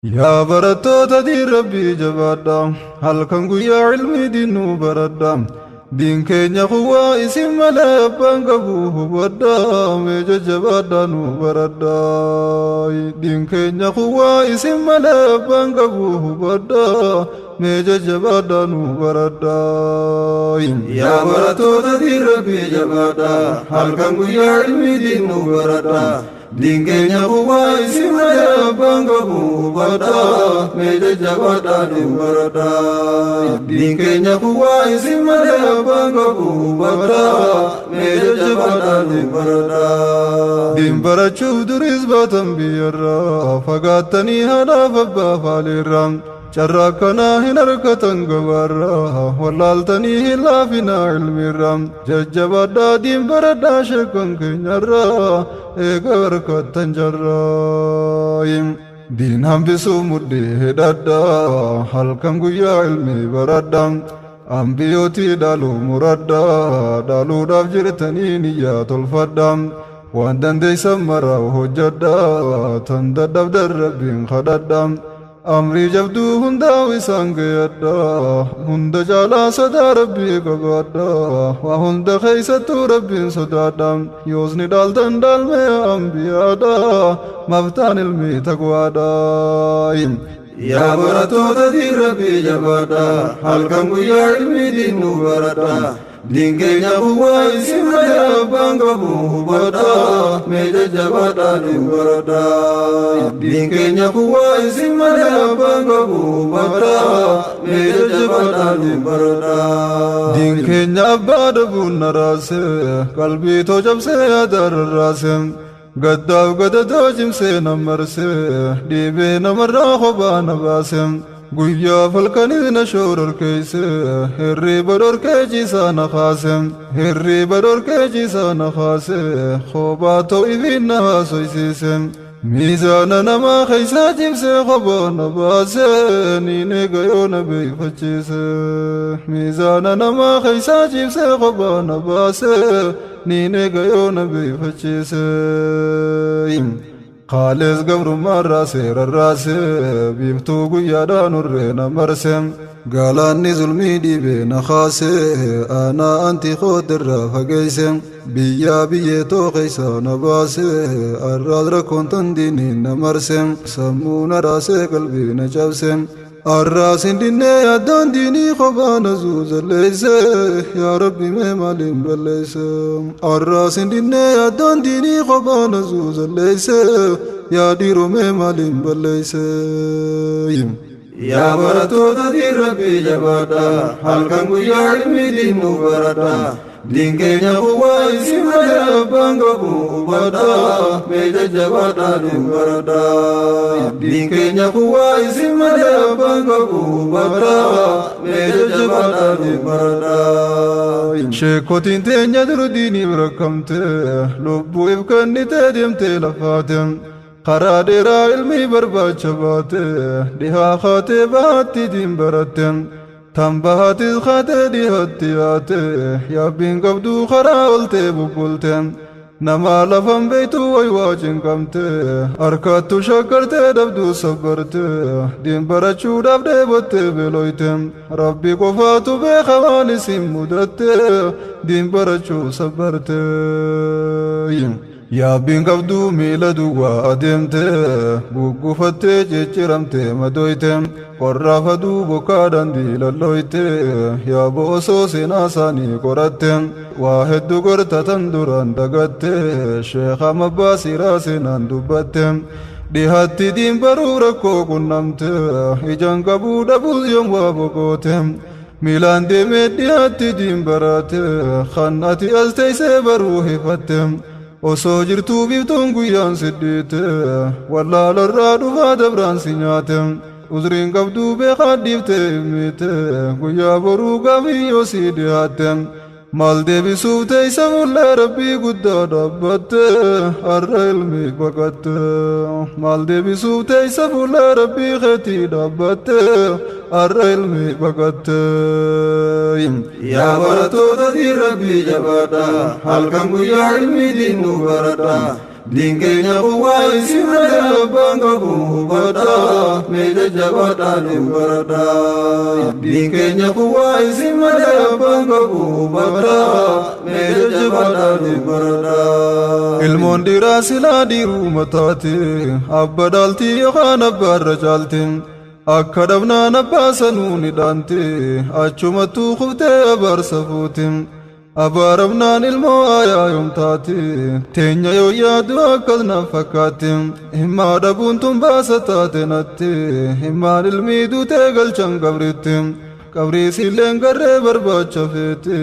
يا برتوتا دي ربي جبادا هل كان قويا علمي دينو بردا دين كينيا قوى اسم ملا بانقبوه بدا ميجا جبادا نو بردا دين كينيا قوى اسم ملا بانقبوه بدا ميجا جبادا نو بردا يا برتوتا دي ربي جبادا هل كان قويا علمي دينو بردا Dingenya kuwa isimaya bangabu bada meja jabada dimbarada. Dingenya kuwa isimaya bangabu bada meja jabada dimbarada. Dimbara chuduris batam biyarra fagatani hada fabba faliram. Charrakana hinarkatan gabarra walaltani hilafina ilmiram. Jajjabada dimbarada shakkan kenyarra egarkatan jarraim. Din hambisu muddi hedadda halkan guyya ilmi baradam. Ambiyoti dalu muradda dalu daf jirtani niyatul faddam. Waan dandeeysan mara hojjadda tan daddabdar rabbin khadaddam. Amri jabdu hunda wisang gayadda hunda jala sada rabbi qabadda wa hunda khaysatu rabbin sodadam yozni daldan dalme ambiyada maftan ilmi taqwada ya baratota di rabbi jabada halkan guyya ilmi dinu barada Dingenya kuwa isimaya bangabu bada meja jabada dimbarada. Dingenya kuwa isimaya bangabu bada meja jabada dimbarada. Dingenya abada bunarase kalbi to jabse adar rasem gaddav gadado jimse namarse dibe namarra khoba nabasem Guyya falkani nashoror keise herri bador keji sana khasem herri bador keji sana khase khoba to idina soisisem mizana nama khaisa jibse khoba nabase nine gayo nabi fachise mizana nama khaisa jibse khoba nabase nine gayo nabi fachise خالص قبر مرة سير الراس بيبتو قيادا نورنا مرسم قال اني ظلمي دي بين خاسي انا انتي خود الرافا قيسم بيا بيتو قيسا نباسي الراد ركون تنديني نمرسم سمونا راسي قلبي نجبسم الراس ديني يدان ديني خبانا زوز الليس يا ربي ممالين بالليس الراس ديني يدان ديني خبانا زوز الليس يا ديرو ممالين بالليس يا برتو دي ربي جبادا هل كان قيا علمي دينو بردا Dingenya kuwa isimaya bangabu bada meja jabada dimbarada. Dingenya kuwa isimaya bangabu bada meja jabada dimbarada. Shekotin tenya drudini barakamte lubbu ibkanite demte lafatem. Qaradira ilmi barbachabate diha khate bahati dimbaratem. Tambahatis khate di hatiyate ya bin qabdu kharaolte bukulte nama lafam beitu way wajin kamte arkatu shakarte dabdu sabarte din barachu dabde botte beloitem rabbi qofatu be khawani simudatte din barachu sabarte Ya bin qabdu miladu wa ademte gugufatte jechiramte madoitem qorrafadu bokadan dilalloite ya boso sinasani qoratem wa heddu gortatan duran dagatte sheekha mabbasira sinan dubbatem dihatti din barura ko kunnamte ijan qabu dabuz yom wa bokotem milan de mediyatti din barate khannati aztayse baruhi fatem Oso jirtu biftuun guyyaan siddiite wallaalarraa dhufaa dabraan si nyaate uzriin qabduu beekaa dhiifte himite guyyaa boruu gaafiyyoo si dhiyaatte maal deebisuuf teeysa fuullee rabbii guddaa dhaabbatte har'a ilmi baqatte maal deebisuuf teeysa fuullee rabbii keetii dhaabbatte har'a ilmi baqatte yaa barattoota di rabbii jabaadha halkan guyyaa ilmi diinnu baradha Dinkeenya kuwaa isin malee abbaan qabu hubadha meeja jabaadhaan hin baradha. Dinkeenya kuwaa isin malee abbaan qabu hubadha meeja jabaadhaan hin baradha. Ilmoon dhiiraa silaa dhiiruu mataate abba dhaaltii yookaan abbaarra caalte. Akka dhabnaan abbaa sanuu ni dhaante achumattuu kuftee abaarsa fuute. Abaaramnaan ilmoo aayaa yoom taate teenya yoo yaadu akkas naaf fakkaate. Himmaa dhabuun tun baasa taate natte himmaan ilmii duutee galchan qabritte. Qabriisilleen garree barbaacha feete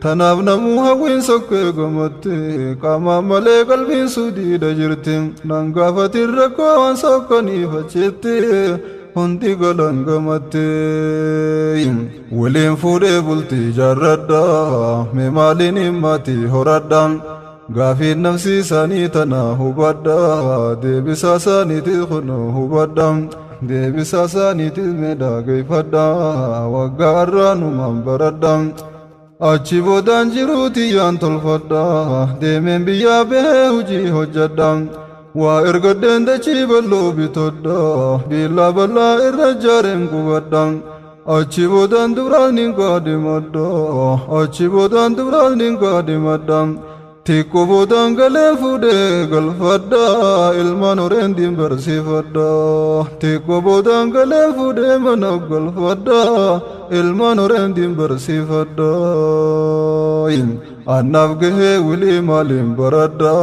tanaaf namuu hawwiin sokkee gomatte. Qaamaan malee qalbiin suudiidha jirti nan gaafatin rakkoo waan sokkaniif achette. Hundi galan gamatte waliin fuudhee bultii jaarradha mee maaliin himmati horadha. Gaafiin nafsi isaanii tana hubadha deebisaa isaaniitis kun hubadha. Deebisaa isaaniitis meedhaa geeffadha waggaa har'aanumaan baradha. Achi boodaan jiruuti yaan tolfadha deemeen biyyaa bahee hojii hojjadha. Waa ergadeen dachii bal'oo bitodha biillaa bal'aa irra jaareen qubadha. Achi boodaan dubraan nin kaadimadha achi boodaan dubraan nin kaadimadha. Xiqqoo boodaan galee fuudhee galfadha ilmaan horeen diin barsiifadha. Xiqqoo boodaan galee fuudhee mana galfadha ilmaan horeen diin barsiifadha. Annaaf gahee wilii maaliin baradha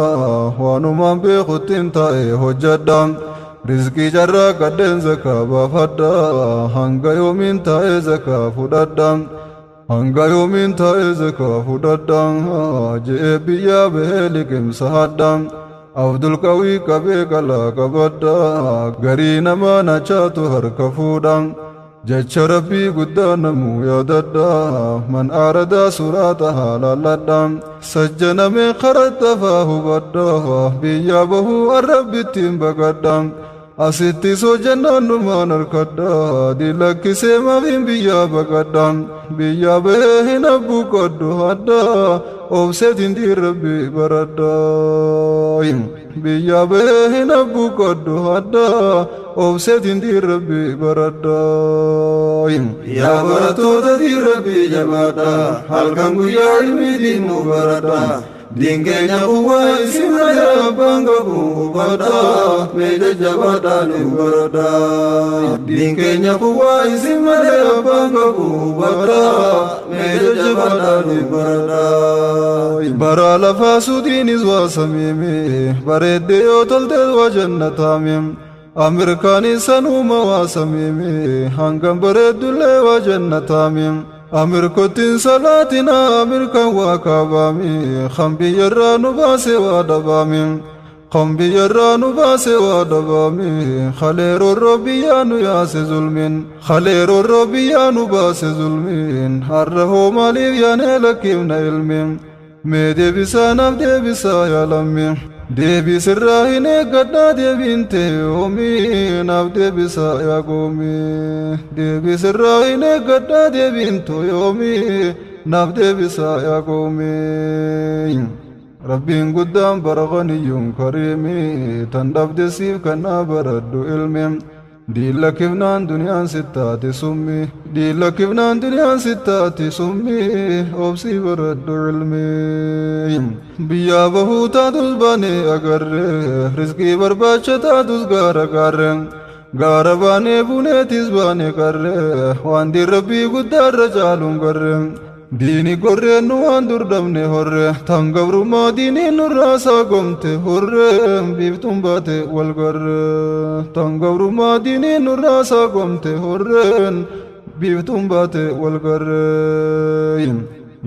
waanumaan beekuttiin taa'ee hojjadha. Rizqii carraa qaddeen zakaa baafadha hanga yoomiin taa'ee zakaa fudhadha. Hanga yoomiin taa'ee zakaa fudhadha je'ee biyyaa bahee liqimsa hadha. Abdul qawwii qabee qalaa qabadha garii namaa nachaatu harka fuudha. Jecha rabbii guddaa namuu yaadadha man aaradaa suraata haalaaladha. Sajjanamee karatti afaa hubadha biyyaa bahuu arrabbittiin baqadha. Asitti soojannaan numaan harkadha dilakkisee maafiin biyyaa baqadha. Biyyaa bahee hin abbuu qoddu hadha obseetiin diirrabbii baradha. Biyyaa bahee hin abbuu qoddu hadha obseetiin diirrabbii baradha. Yaa barattoota diirrabbii jabaadha halkan guyyaa ilmiitiin nu baradha. Dinkeenya kuwaa isin malee abbaan qabu hubadha meeja jabaadhaan hin baradha. Dinkeenya kuwaa isin malee abbaan qabu hubadha meeja jabaadhaan hin baradha. Bara lafaa suudiinis waa samiime bareeddee yoo toltees waa jannataame. Ameerikaanis sanuuma waa samiime hangam bareeddullee waa jannataame. Ameerikottiin salaatina Ameerikaan waa kaabaame kan biyyarraa nu baase waa dhabaame. Kan biyyarraa nu baase waa dhabaame khaleerorroo biyyaa nu yaase zulmin. Khaleerorroo biyyaa nu baase zulmin har'a hoo maaliif yaanee lakkiifna ilmin. Mee deebisaa naaf deebisaa yaalammi. Deebisirraa hin eeggadhaa deebiin ta'e yoomi naaf deebisaa yaa goomi. Deebisirraa hin eeggadhaa deebiin ta'e yoomi naaf deebisaa yaa goomi. Rabbiin guddaan bara qaniyyuun kariimi tan dhabde siif kannaa baradhu ilmi. Diila kifnaan duniyaan sittaati summi diila kifnaan duniyaan sittaati summi obsii baradhu ilmi. Biyyaa bahuu taatus baanee agarre rizqii barbaacha taatus gaara gaarre. Gaara baanee buneetis baanee qarre waan diirrabbii guddaarra caaluun garre. Diini gorreen nu waan durdabne horre tan gabrummaa diinii nurraa saagomte horre biiftuun baate wal garre. Tan gabrummaa diinii nurraa saagomte horreen biiftuun baate wal garre.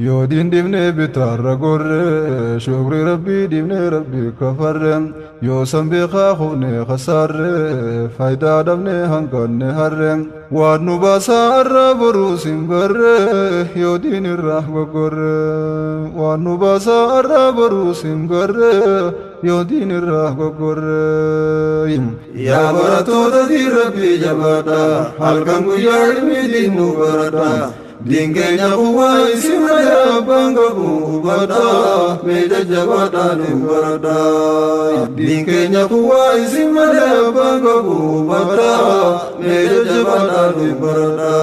Yoo diin dibnee bitaarra gorre shukri rabbii dibnee rabbii kafarre. Yoo san beekaa hubnee khasaarre faayidaa dhabnee hanqanne harre. Waan nu baasaa har'a boruus hin barre yoo diin irraa goggorre. Waan nu baasaa har'a boruus hin barre yoo diin irraa goggorre. Yaa barattoota diirrabbii jabaadha halkan guyyaa ilmiitiin nu baradha. Dinkeenya kuwaa isi malee abbaan qabu hubadha mee jajjabaadhaan hin baradha. Dinkeenya kuwaa isi malee abbaan qabu hubadha mee jajjabaadhaan hin baradha.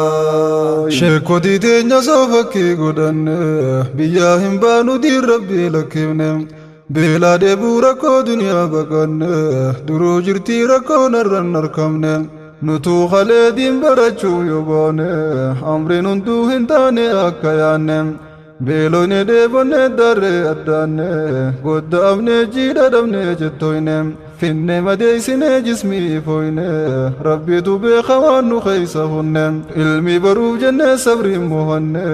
Sheekkotii teenya soofakkii godhanne biyyaa hin baanu diin rabbii lakkifne. Beelaa deebuu rakkoo duniyaa baqanne duruu jirtii rakkoo narran arkamne. Nutuu halee diin barachuu yoo baane amriin hunduu hin taane akka yaanne. Beelonee deebonee darree addaanne goddaafnee jiidha dhabnee jettoyne. Finne madeeysinee jismii fooyne rabbitu beeka waan nu keeysa hunne. Ilmi baruuf jennee sabriin mohanne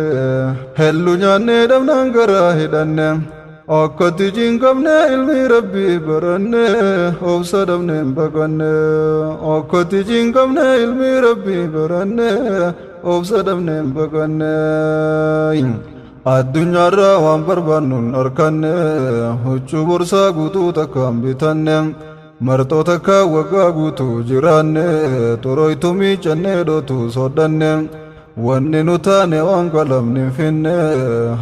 hellu nyaannee dhabnaan garaa hidhanne. Akkatti jinqabne ilmi rabbii baranne obsa dhabneen baqanne. Akkatti jinqabne ilmi rabbii baranne obsa dhabneen baqanne. Addunyaarraa waan barbaannuun arkanne huccuu borsaa guutuu takkaan bitanne. Marxoo takka waggaa guutuu jiraanne toroytu miicannee dhootu soddanne. Wanni nu taane waan qalamni finne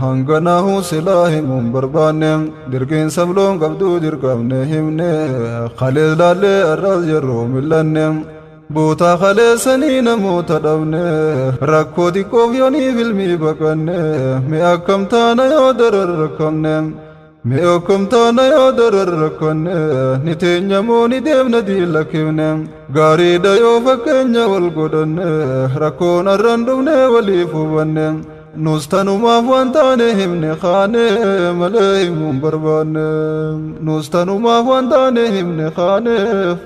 hanganahu silaa himuun barbaanne. Dirqiin sabloon qabduu dirqamne himne kalees laallee arraas yeroo millanne. Bootaa kaleessanii namoota dhabne rakkoo xiqqoof yooniif ilmii baqanne. Mee akkam taana yoo daran rakkamne. Mee akkam taana yoo daran rakkanne ni teenya moo ni deemna diin lakkifne. Gaariidha yoo fakkeenya wal godhanne rakkoon arran dhufne waliif hubanne. Nus tanumaaf waan taane himne kaane malee himuun barbaanne. Nus tanumaaf waan taane himne kaane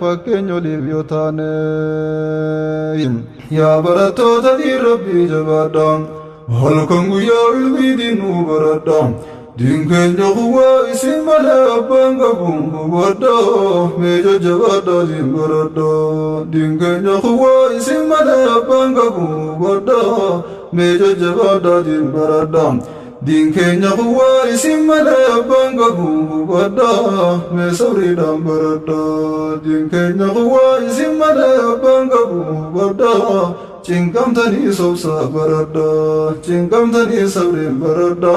fakkeenya waliif yoo taane. Yaa barattoota diin rabbii jabaadha halkan guyyaa ilmii diinuu baradha. Dinkeenya kuwaa isin malee abbaan qabu hubadha mee jajjabaadhaa diin baradha. Dinkeenya kuwaa isin malee abbaan qabu hubadha mee jajjabaadhaa diin baradha. Dinkeenya kuwaa isin malee abbaan qabu hubadha mee sabriidhaan baradha. Dinkeenya kuwaa isin malee abbaan qabu hubadha. Cinqamtanii sobsa baradha cinqamtanii sabriin baradha.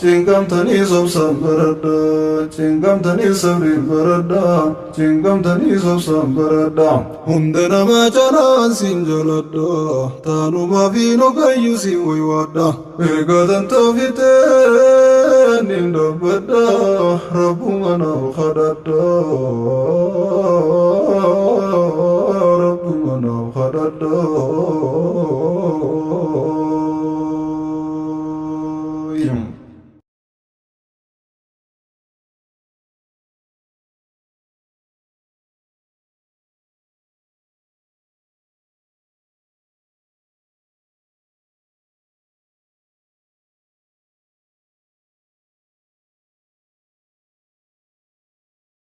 Cinqamtanii sobsaan baradha cinqamtanii sabriin baradha. Cinqamtanii sobsaan baradha. Hunda namaa caalaan siin jaaladha taanumaaf hin ogayyuu siin waywaadha. Eegatan toofiteen hin dhabbadha rabbuma naaf kadhadha. Rabbuma naaf kadhadha.